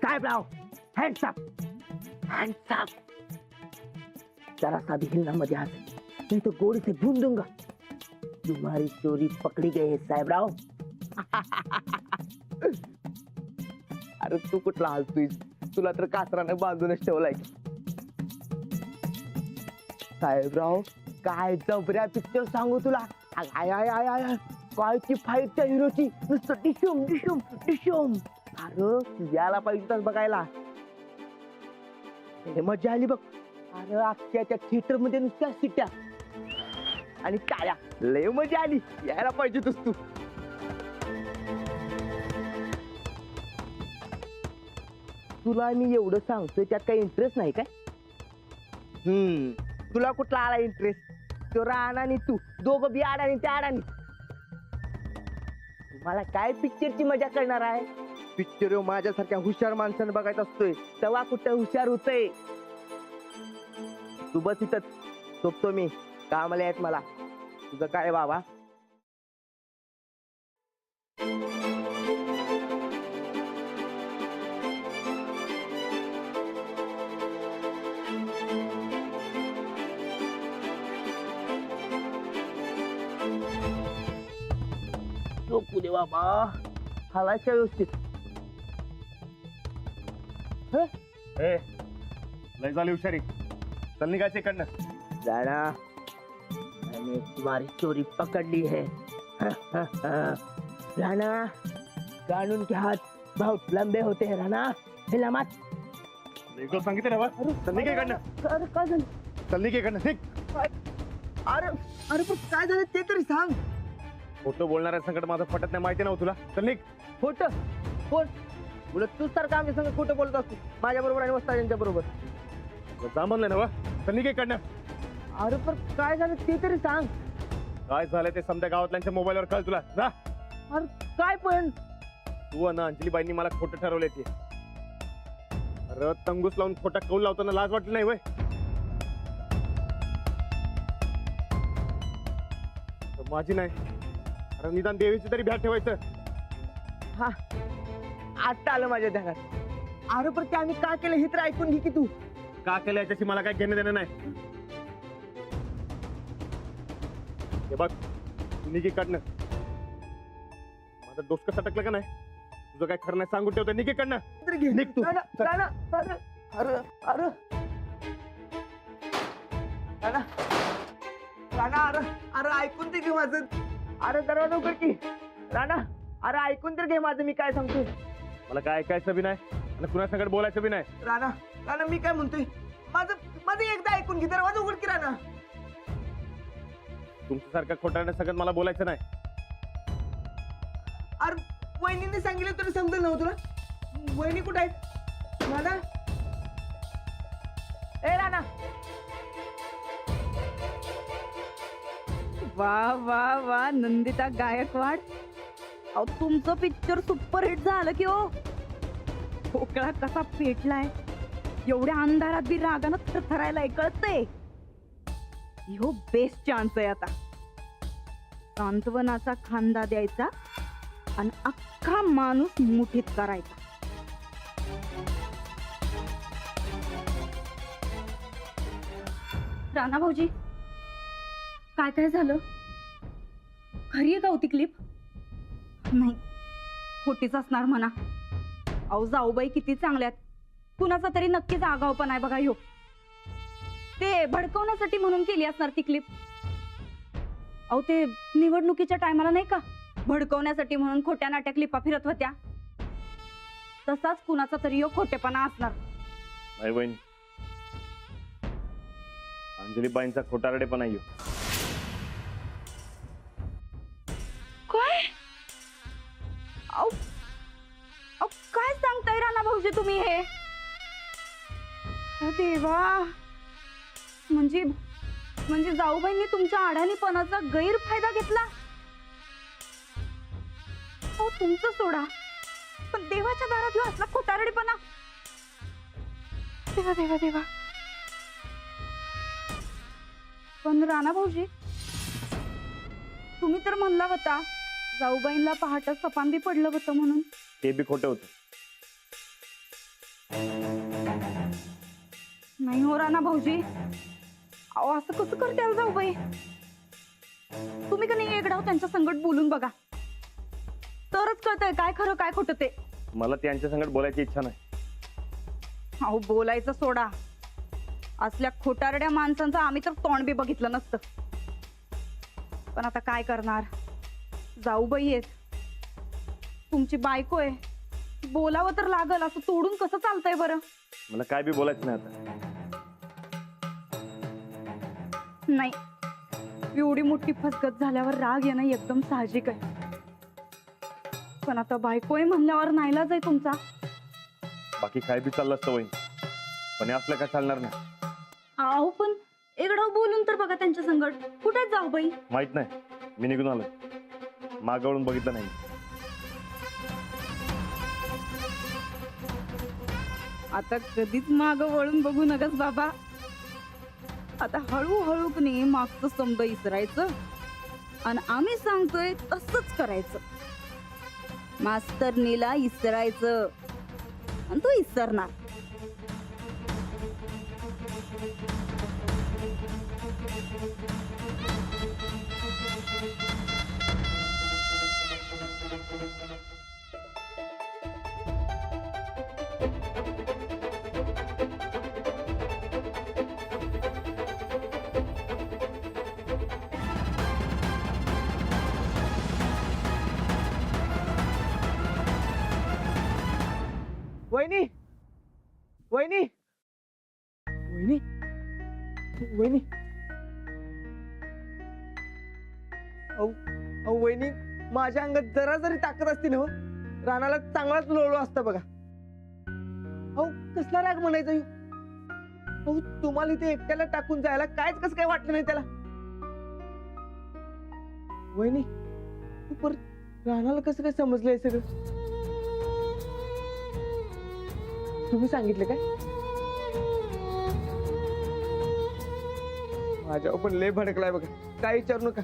Sahebrao, hands up, hands up. जरा सा भी हिलना मत यहाँ से, नहीं तो गोली से भून दूंगा। तुम्हारी चोरी पकड़ी गई है साहेबराव। अरे तू कुठला हलतोयस? तुला तर कासराने बांधूनच ठेवलाय. साहेबराव, काय जबऱ्या पिक्चर सांगू तुला. आय आय आय आय काय ती फाईट त्या हिरोची, नुसतं डिशूम डिशूम डिशूम. अरे याला पाहिजे तर बघायला. लय मजा आली बघ. अरे अख्ख्या त्या थिएटर मध्ये नुसत्या सिट्या आणि टाळ्या. लय मजा आली. यायला पाहिजे तू. तुला मी एवढं सांगतोय त्यात काही इंटरेस्ट नाही काय? तुला कुठला आला इंटरेस्ट? तो राणा आणि तू दोघं बी अडाणी त्या अडाणी. तुम्हाला काय पिक्चरची मजा करणार आहे? पिक्चर माझ्यासारख्या हुशार माणसानं बघायचा असतोय, तेव्हा कुठं हुशार होतय. तू बस इथंच, झोपतो मी. कामाला आहेत मला. तुझं काय बाबा? झोपू दे बाबा. हालायच्या व्यवस्थित. लय झाली हुशारी. चल निघायचे इकडनं. राणा, मैंने तुम्हारी चोरी पकड़ ली है. राणा, कानून के हाथ बहुत लंबे होते हैं राणा. हिला मत. तो सांगितलं ना बा. चल निघ इकडनं. अरे काय झालं? चल निघ इकडनं. निघ. अरे अरे पण काय झालं ते तरी सांग. खोटं बोलणाऱ्या संकट माझं पटत नाही, माहिती नव्हतं तुला. चल निघ. खोटं? कोण? उलट तू सारखं आम्ही संग खोटं बोलत असतो, माझ्या बरोबर आणि वस्ताद यांच्या बरोबर. जा म्हणलंय ना बा. चल निघ इकडनं. अरे पण काय झालं ते तरी सांग. काय झालंय ते समजा गावातल्यांच्या मोबाईलवर कळ तुला. जा. अरे काय पण? तू ना अंजलीबाईंनी मला खोटं ठरवलंय ते. अरे तंगूस लावून खोटा कौल लावताना लाज वाटली नाही वय? माझी नाही. अरे निदान देवीची तरी भ्या ठेवायचं. हा, आता आलं माझ्या ध्यानात. अरे पण ते आम्ही का केलं हे तर ऐकून घे की तू. का केलं याच्याशी मला काय घेणं देणं नाही. हे बघ, तू निघ इकडनं. माझं डोसकं सटकलं का नाही? तुझं काय खरं नाही सांगून ठेवतं. निघ इकडनं. निघ तू. राणा, राणा, अरे अरे अरे राणा, राणा, अरे अरे ऐकून ते घे माझं. अरे दरवाजा उघड की. राणा, अरे ऐकून तर घे माझं मी काय सांगतोय. मला काय ऐकायचं बी नाही आणि कुणा संकट बोलायचं बी नाही. राणा, राणा मी काय म्हणतोय, माझं माझं एकदा ऐकून घे. दरवाजा उघड की राणा. तुमच्यासारखं खोटारड्या सगळं मला बोलायचं नाही. अरे वहिनीने सांगितलं तरी समजलं नव्हतं तुला. वहिनी कुठं आहेत? राणा, ए राणा. वा वा वा नंदिता गायकवाड. अहो तुमचं पिक्चर सुपरहिट झालं की हो. ठोकळा कसा पेटलाय. एवढ्या अंधारात बी रागानं थरथरायला कळतंय. ह्यो बेस्ट चान्स आहे आता. सांत्वनाचा खांदा द्यायचा आणि अख्खा माणूस मुठीत करायचा. राणा भाऊजी, काय काय झालं? खरी आहे का होती क्लिप? नाही, खोटीच असणार म्हणा. अहो जाऊबाई किती चांगल्यात. कुणाचा तरी नक्कीच आगाऊपणा आहे बघा ह्यो. ते भडकवण्यासाठी म्हणून केली असणार ती क्लिप. अहो ते निवडणुकीच्या टायमाला नाही का भडकवण्यासाठी म्हणून खोट्या नाट्या क्लिपा फिरत होत्या, तसाच कुणाचा तरी ह्यो खोटेपणा असणार. नाही बहीण, अंजलीबाईंचा खोटारडेपणा येऊ. काय? अहो काय सांगताय राणा भाऊजी तुम्ही हे? देवा, म्हणजे जाऊबाईंनी तुमच्या अडाणीपणाचा गैरफायदा घेतला. अहो तुमचं सोडा, पण देवाच्या दारात येऊ असला खोटारडेपणा. देवा देवा देवा. पण राणा भाऊजी, तुम्ही तर म्हणला होता जाऊबाईंना पहाटे सपान बी पडलं होतं म्हणून. ते बी खोटं होतं. नाही हो राणा भाऊजी, अहो असं कसं करताल जाऊ बाई. तुम्ही का नाही एकडाव त्यांच्या संगत बोलून बघा, तरच कळतंय काय खरं काय खोटं ते. मला त्यांच्या संगत बोलायची इच्छा नाही. अहो बोलायचं सोडा, असल्या खोटारड्या माणसांचं आम्ही तर तोंड बी बघितलं नसतं. पण आता काय करणार, जाऊबाई आहेत, तुमची बायको आहे, बोलावं तर लागल. असं तोडून कसं चालतंय बरं. मला काय बी बोलायचं नाही आता. नाही, एवढी मोठी फसगत झाल्यावर राग येणं एकदम साहजिक आहे. पण आता बायको आहे म्हणल्यावर नाईलाज आहे तुमचा. बाकी काय बी चाललं असतं वहीन, पण हे असलं काय चालणार नाही. अहो पण एकडाव बोलून तर बघा त्यांच्या संगत. कुठे जाऊ बाई. माहित नाही, मी निघून आलोय. मागावळून बघितलं नाही. आता कधीच माग वळून बघू नकस बाबा. आता हळूहळू कनी मागचं समज इसरायचं आणि आम्ही सांगतोय तसंच करायचं. मास्तरनीला इसरायचं आणि तो इसरणार. वहिनी, वहिनी, वहिनी, वहिनी. अहो वहिनी, माझ्या अंगात जरा जरी ताकद असती ना हो, रानाला चांगलाच लोळलो असता बघा. अहो कसला राग म्हणायचा ह्यो? अहो तुम्हाला इथे एकट्याला टाकून जायला कायच कसं काय वाटलं नाही त्याला. वहिनी, परत रानाला कसं काय समजलंय सगळं? तुम्ही सांगितलं काय? माझ्यावर पण लय भडकलाय बघा, काय विचारू नका.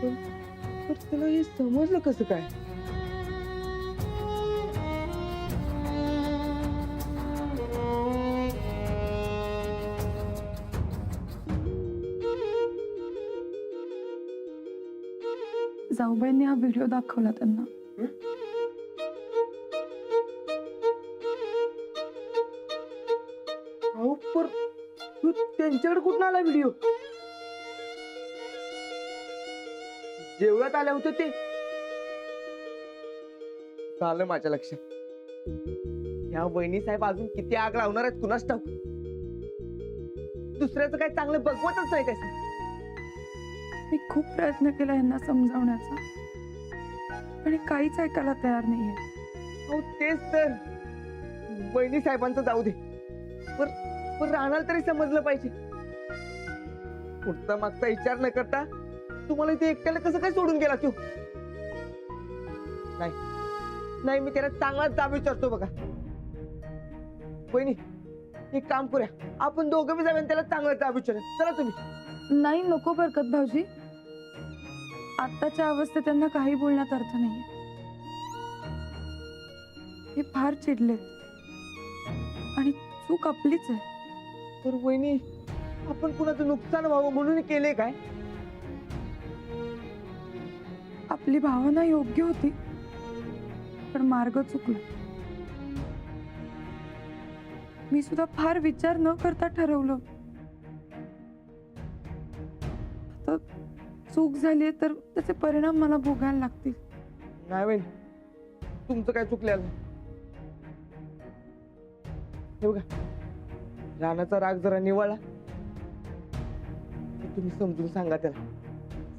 पण त्याला हे समजलं कसं काय? जाऊबाईंनी हा व्हिडिओ दाखवला त्यांना. अहो पर त्यांच्याकडे कुठून आला व्हिडिओ? जेवढ्यात आल्या होते ते झालं माझ्या लक्षात. या वहिनी साहेब अजून किती आग लावणार आहेत कुणास ठाऊक. दुसऱ्याचं काही चांगलं बघवतच नाही त्याचं. मी खूप प्रयत्न केला यांना समजावण्याचा, पण हे काहीच ऐकायला तयार नाहीये. अहो तेच तर. वहिनी साहेबांचं जाऊ दे, पण राहणार तरी समजलं पाहिजे. पुढचा मागचा विचार न करता तुम्हाला इथे एकट्याला कसं काय सोडून गेला तो? नाही नाही, मी त्याला चांगलाच जाब विचारतो बघा. वहिनी, एक काम करूया, आपण दोघं बी जाऊया त्याला चांगला जाब विचारूया. चला तुम्ही. नाही, नको बरकत भाऊजी. आत्ताच्या अवस्थेत त्यांना काही बोलण्यात अर्थ नाहीये. हे फार चिडलेत आणि चूक आपलीच आहे. तर वहिनी, आपण कुणाचं नुकसान व्हावं म्हणून केले काय? आपली भावना योग्य होती, पण मार्ग चुकला. मी सुद्धा फार विचार न करता ठरवलं. आता चूक झाली तर त्याचे परिणाम मला भोगायला लागतील. नाही वहिनी, तुमचं काय चुकलेलं नाही. हे बघा, रानाचा राग जरा निवाळा. तुम्ही समजून सांगा त्याला,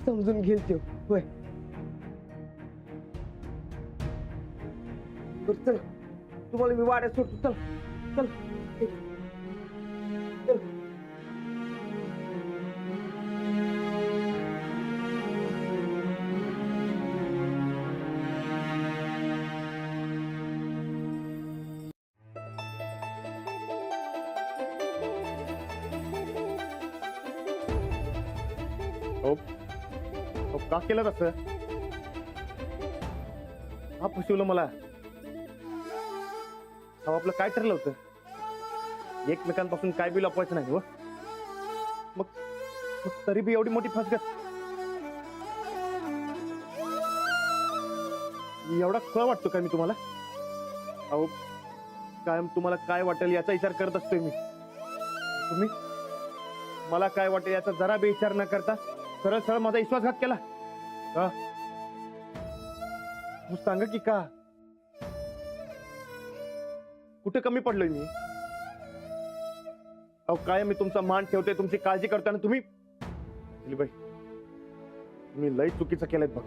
समजून घेईल तो. होय, बरं चला, तुम्हाला मी वाड्यात सोडतो. चल चल चल. का केलं तसं? हा फसवलं मला. अहो आपलं काय ठरलं होतं एकमेकांपासून काय बी लपवायचं नाही हो मग मग तरी बी एवढी मोठी फसगत एवढा खळ वाटतो काय मी तुम्हाला अहो कायम तुम्हाला काय वाटेल याचा विचार करत असतोय मी तुम्ही मला काय वाटेल याचा जरा बी विचार न करता सरळ सरळ माझा विश्वासघात केला का तू सांगा की का कुठे कमी पडलोय मी अहो काय मी तुमचा मान ठेवतोय तुमची काळजी करतोय आणि तुम्ही बाई तुम्ही लय चुकीचं केलंय बघ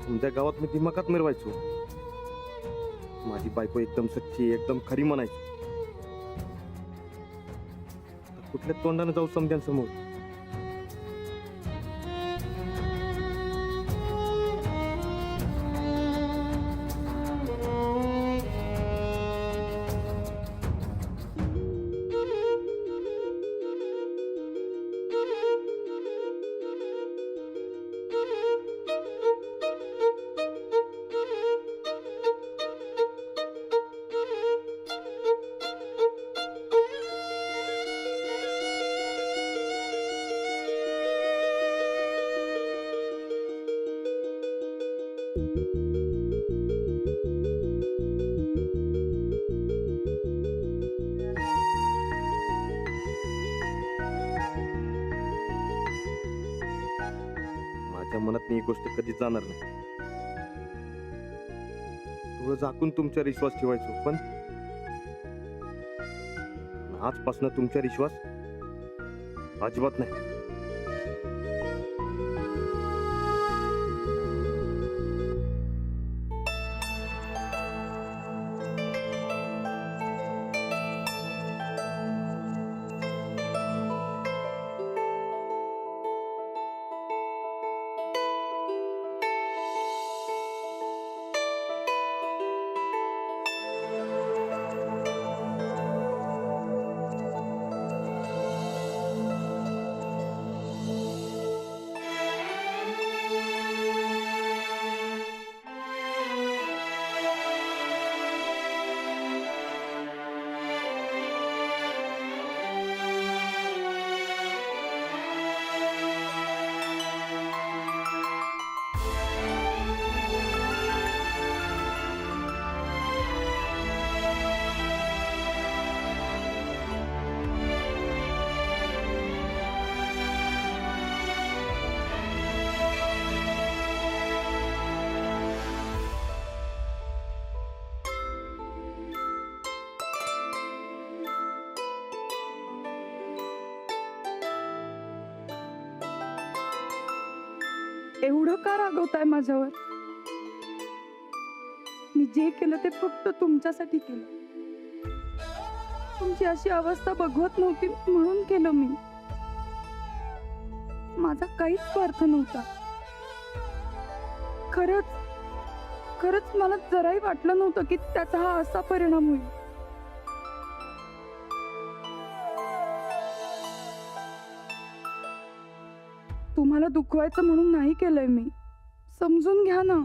तुमच्या गावात मी दिमाखात मिरवायचो माझी बायको एकदम सच्ची एकदम खरी म्हणायची आता कुठल्या तोंडाने जाऊ समध्यांसमोर माझ्या मनात ही गोष्ट कधी जाणार नाही थोडं झाकून तुमच्यावर विश्वास ठेवायचो पण आजपासून तुमच्यावर विश्वास अजिबात नाही एवढं का रागवताय माझ्यावर मी जे केलं ते फक्त तुमच्यासाठी केलं तुमची अशी अवस्था बघवत नव्हती म्हणून केलं मी माझा काहीच स्वार्थ नव्हता खरंच खरंच मला जराही वाटलं नव्हतं की त्याचा हा असा परिणाम होईल तुम्हाला दुखवायचं म्हणून नाही केलंय मी समजून घ्या ना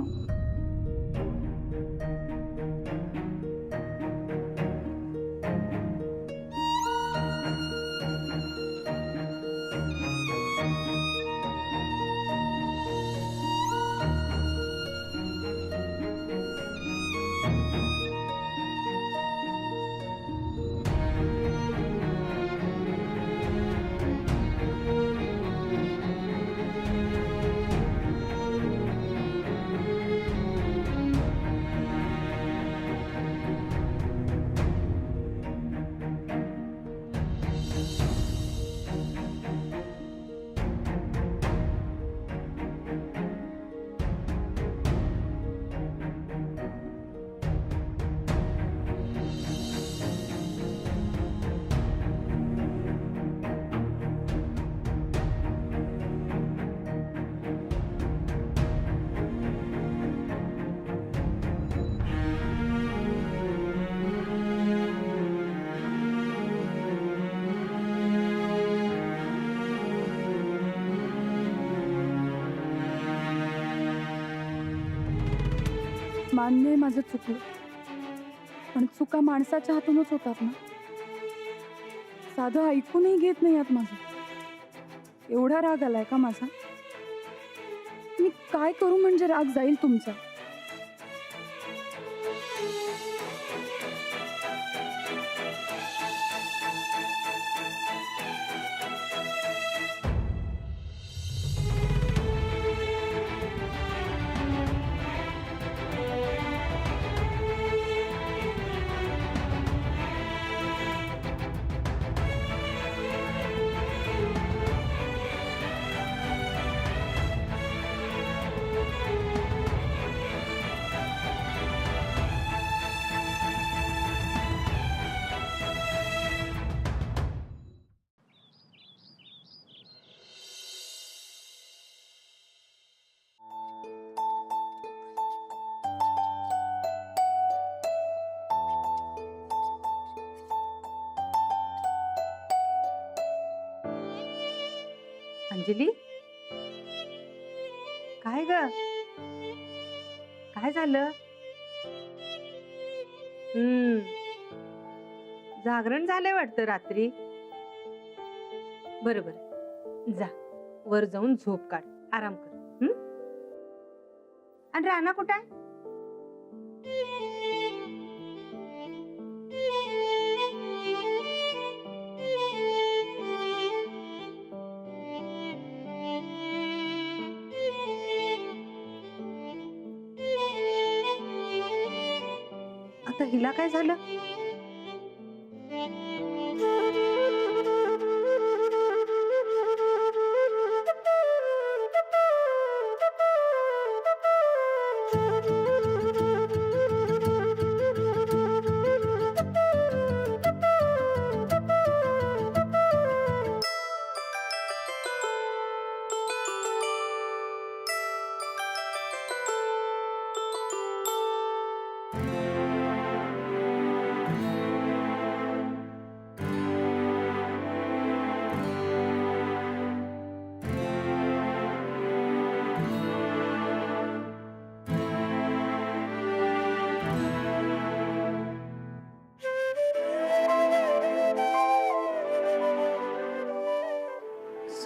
मान्य आहे माझं चुकलं, पण चुका माणसाच्या हातूनच होतात ना. साधं ऐकूनही घेत नाही आत माझं. एवढा राग आलाय का माझा? मी काय करू म्हणजे राग जाईल तुमचा? अंजली, काय ग? काय झालं? जागरण झालंय वाटतं रात्री. बरोबर, जा वर जाऊन झोप काढ, आराम कर. आणि राणा कुठं आहे? आता हिला काय झालं?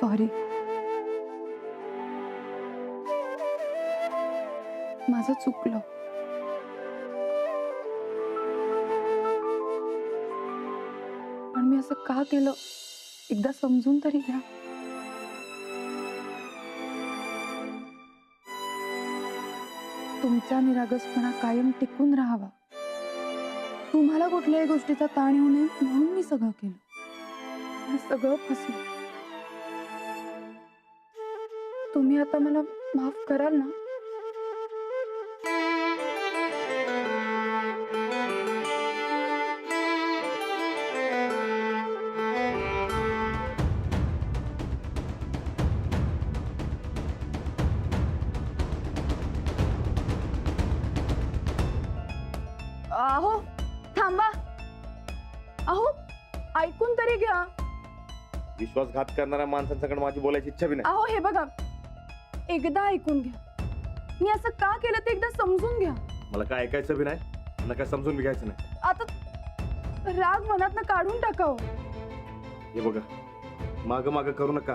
सॉरी, माझं चुकलं. पण मी असं का केलं एकदा समजून तरी घ्या. तुमचा निरागसपणा कायम टिकून राहावा, तुम्हाला कुठल्याही गोष्टीचा ताण येऊ नये म्हणून मी सगळं केलं. हे सगळं फसलं. तुम्ही आता मला माफ कराल ना? अहो थांबा, अहो ऐकून तरी घ्या. विश्वासघात करणाऱ्या माणसांच्याकडे माझी बोलायची इच्छा बी नाही. अहो हे बघा, एकदा ऐकून घ्या. मी असं का केलं ते एकदा समजून घ्या. मला काय ऐकायचं बी नाही, मला काय समजून बी घ्यायचं नाही. आता राग मनातनं काढून टाकावं. हे बघा, माग माग करू नका.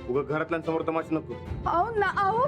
उगा घरातल्यांसमोर तमाशा नको. अहो ना, अहो